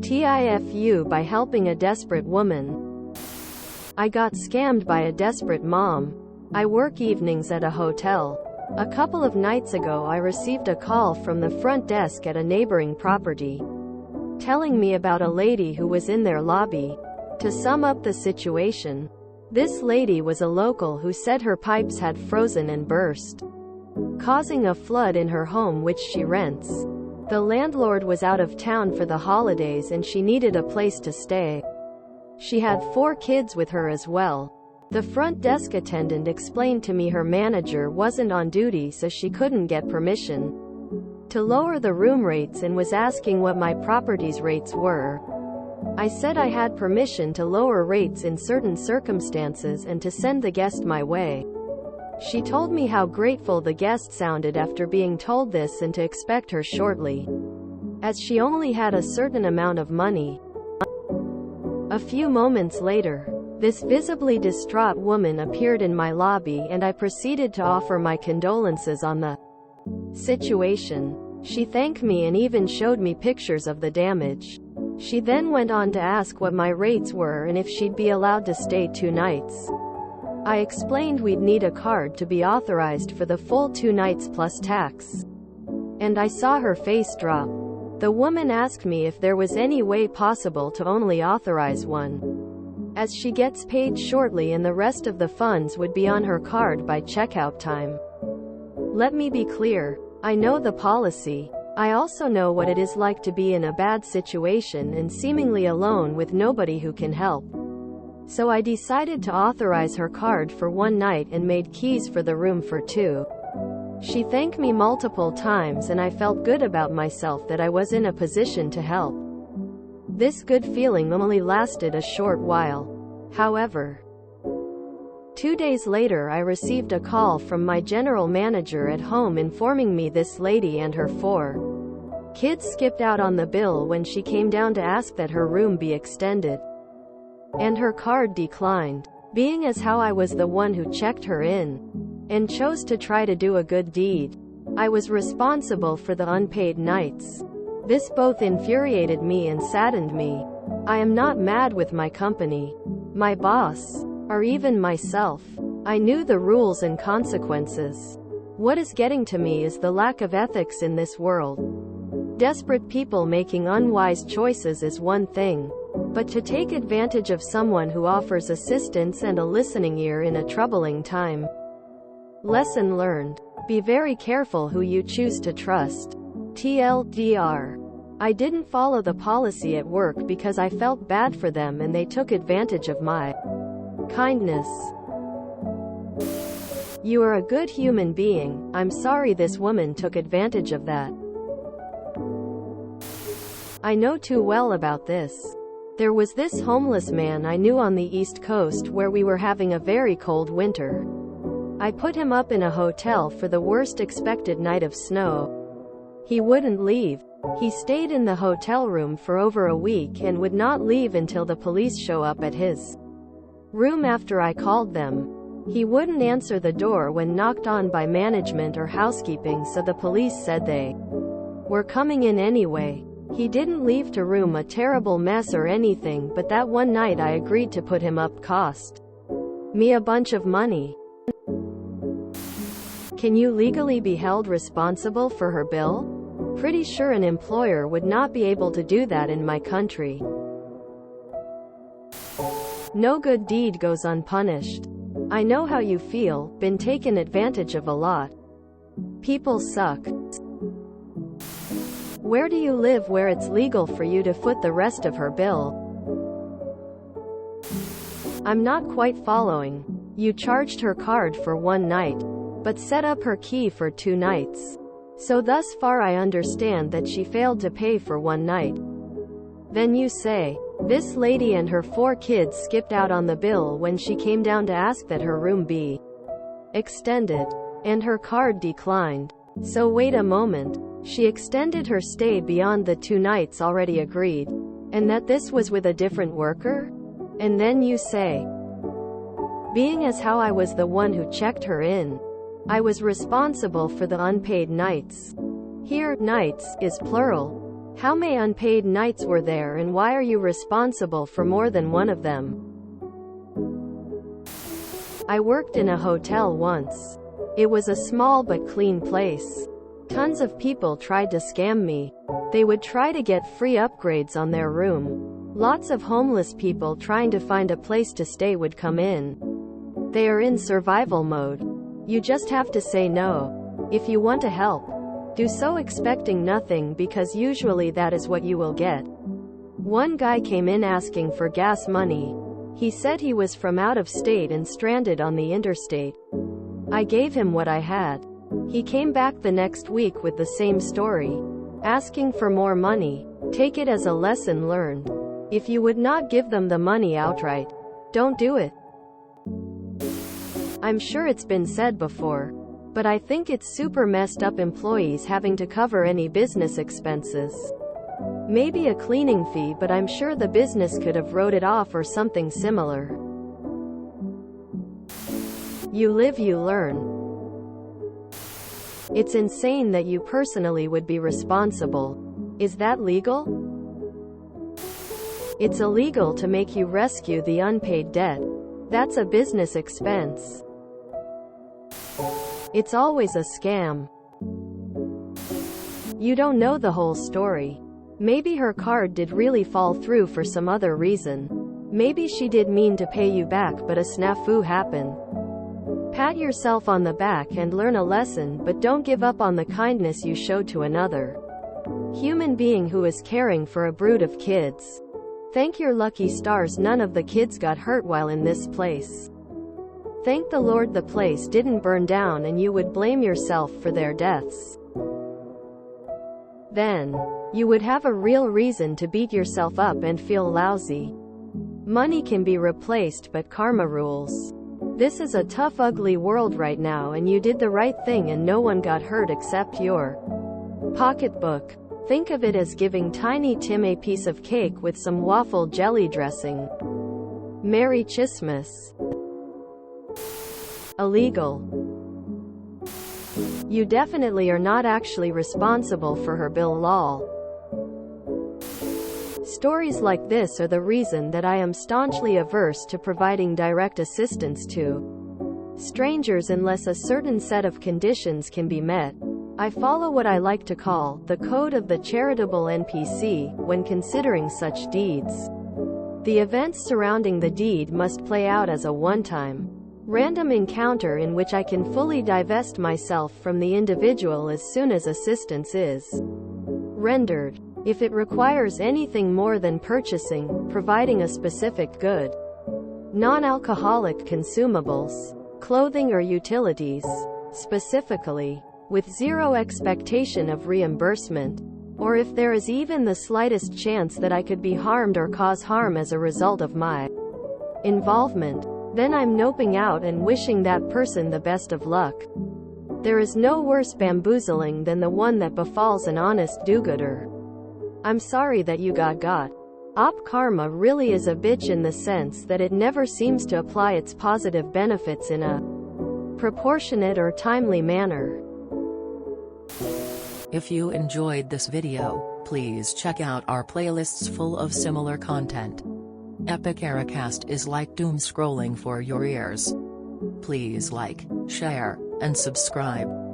TIFU by helping a desperate woman. I got scammed by a desperate mom. I work evenings at a hotel. A couple of nights ago I received a call from the front desk at a neighboring property, telling me about a lady who was in their lobby. To sum up the situation, this lady was a local who said her pipes had frozen and burst, causing a flood in her home which she rents. The landlord was out of town for the holidays and she needed a place to stay. She had 4 kids with her as well. The front desk attendant explained to me her manager wasn't on duty, so she couldn't get permission to lower the room rates and was asking what my property's rates were. I said I had permission to lower rates in certain circumstances and to send the guest my way. She told me how grateful the guest sounded after being told this and to expect her shortly, as she only had a certain amount of money. A few moments later, this visibly distraught woman appeared in my lobby and I proceeded to offer my condolences on the situation. She thanked me and even showed me pictures of the damage. She then went on to ask what my rates were and if she'd be allowed to stay 2 nights. I explained we'd need a card to be authorized for the full 2 nights plus tax. And I saw her face drop. The woman asked me if there was any way possible to only authorize 1, as she gets paid shortly and the rest of the funds would be on her card by checkout time. Let me be clear, I know the policy. I also know what it is like to be in a bad situation and seemingly alone with nobody who can help. So I decided to authorize her card for 1 night and made keys for the room for 2. She thanked me multiple times and I felt good about myself that I was in a position to help. This good feeling only lasted a short while. However, 2 days later I received a call from my general manager at home informing me this lady and her 4 kids skipped out on the bill when she came down to ask that her room be extended, and her card declined. Being as how I was the one who checked her in and chose to try to do a good deed, I was responsible for the unpaid nights. This both infuriated me and saddened me. I am not mad with my company, my boss, or even myself. I knew the rules and consequences. What is getting to me is the lack of ethics in this world. Desperate people making unwise choices is one thing, but to take advantage of someone who offers assistance and a listening ear in a troubling time. Lesson learned. Be very careful who you choose to trust. TLDR. I didn't follow the policy at work because I felt bad for them and they took advantage of my kindness. You are a good human being. I'm sorry this woman took advantage of that. I know too well about this. There was this homeless man I knew on the East Coast where we were having a very cold winter. I put him up in a hotel for the worst expected night of snow. He wouldn't leave. He stayed in the hotel room for over a week and would not leave until the police show up at his room after I called them. He wouldn't answer the door when knocked on by management or housekeeping, so the police said they were coming in anyway. He didn't leave to room a terrible mess or anything, but that one night I agreed to put him up. Cost me a bunch of money. Can you legally be held responsible for her bill? Pretty sure an employer would not be able to do that in my country. No good deed goes unpunished. I know how you feel, been taken advantage of a lot. People suck. Where do you live where it's legal for you to foot the rest of her bill? I'm not quite following. You charged her card for 1 night, but set up her key for 2 nights. So thus far I understand that she failed to pay for 1 night. Then you say, this lady and her 4 kids skipped out on the bill when she came down to ask that her room be extended, and her card declined. So wait a moment. She extended her stay beyond the 2 nights already agreed, and that this was with a different worker? And then you say, being as how I was the one who checked her in, I was responsible for the unpaid nights. Here, nights, is plural. How many unpaid nights were there, and why are you responsible for more than one of them? I worked in a hotel once. It was a small but clean place. Tons of people tried to scam me. They would try to get free upgrades on their room. Lots of homeless people trying to find a place to stay would come in. They are in survival mode. You just have to say no. If you want to help, do so expecting nothing, because usually that is what you will get. One guy came in asking for gas money. He said he was from out of state and stranded on the interstate. I gave him what I had. He came back the next week with the same story, asking for more money. Take it as a lesson learned. If you would not give them the money outright, don't do it. I'm sure it's been said before, but I think it's super messed up employees having to cover any business expenses. Maybe a cleaning fee, but I'm sure the business could have wrote it off or something similar. You live, you learn. It's insane that you personally would be responsible. Is that legal? It's illegal to make you rescue the unpaid debt. That's a business expense. It's always a scam. You don't know the whole story. Maybe her card did really fall through for some other reason. Maybe she did mean to pay you back, but a snafu happened. Pat yourself on the back and learn a lesson, but don't give up on the kindness you showed to another human being who is caring for a brood of kids. Thank your lucky stars none of the kids got hurt while in this place. Thank the Lord the place didn't burn down and you would blame yourself for their deaths. Then, you would have a real reason to beat yourself up and feel lousy. Money can be replaced, but karma rules. This is a tough, ugly world right now, and you did the right thing and no one got hurt except your pocketbook. Think of it as giving Tiny Tim a piece of cake with some waffle jelly dressing. Merry Christmas. Illegal. You definitely are not actually responsible for her bill, lol. Stories like this are the reason that I am staunchly averse to providing direct assistance to strangers unless a certain set of conditions can be met. I follow what I like to call the code of the charitable NPC when considering such deeds. The events surrounding the deed must play out as a one-time, random encounter in which I can fully divest myself from the individual as soon as assistance is rendered. If it requires anything more than purchasing, providing a specific good, non-alcoholic consumables, clothing or utilities, specifically, with zero expectation of reimbursement, or if there is even the slightest chance that I could be harmed or cause harm as a result of my involvement, then I'm noping out and wishing that person the best of luck. There is no worse bamboozling than the one that befalls an honest do-gooder. I'm sorry that you got. Op karma really is a bitch in the sense that it never seems to apply its positive benefits in a proportionate or timely manner. If you enjoyed this video, please check out our playlists full of similar content. Epic Ericast is like doom scrolling for your ears. Please like, share, and subscribe.